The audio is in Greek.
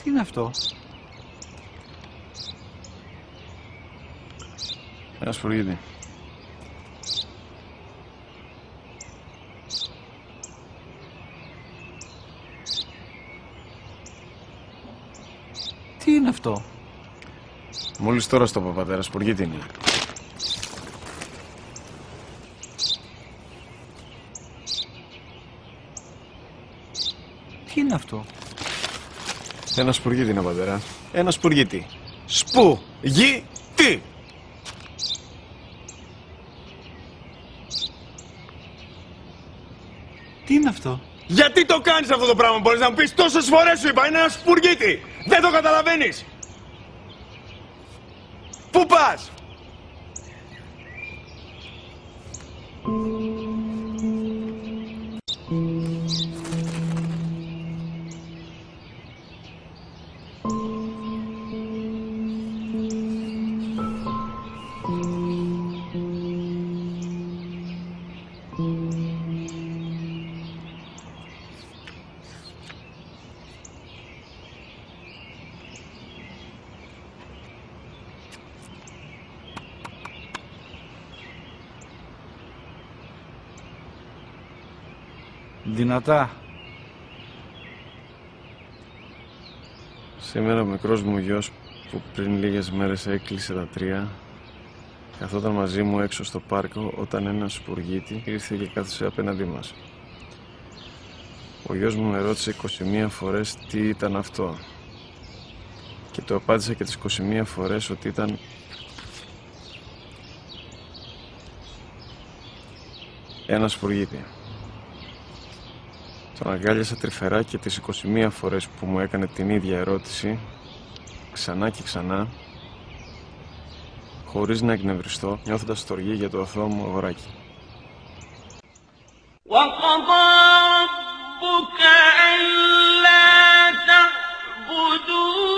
Τι είναι αυτό? Ένα σπουργίτη. Τι είναι αυτό? Μόλις τώρα στο είπα, πατέρα, σπουργίτη είναι. Τι είναι αυτό? Ένα σπουργίτη είναι, πατέρα. Ένα σπουργίτη. Σπου-γι-τι! Τι είναι αυτό? Γιατί το κάνεις αυτό το πράγμα, μπορείς να μου πεις? Τόσες φορές σου είπα, είναι ένα σπουργίτη! Δεν το καταλαβαίνεις! Πού πας? Δυνατά. Σήμερα ο μικρός μου γιος που πριν λίγες μέρες έκλεισε τα 3 καθόταν μαζί μου έξω στο πάρκο όταν ένα σπουργίτη ήρθε και κάθισε απέναντί μας. Ο γιος μου με ρώτησε 21 φορές τι ήταν αυτό και το απάντησα και τις 21 φορές ότι ήταν ένα σπουργίτη. Τον αγκάλιασα τρυφερά και τις 21 φορές που μου έκανε την ίδια ερώτηση, ξανά και ξανά, χωρίς να εκνευριστώ, νιώθοντας στοργή για το αθώο μου αγοράκι. وَقَضَى رَبُّكَ أَلَّا تَعْبُدُوا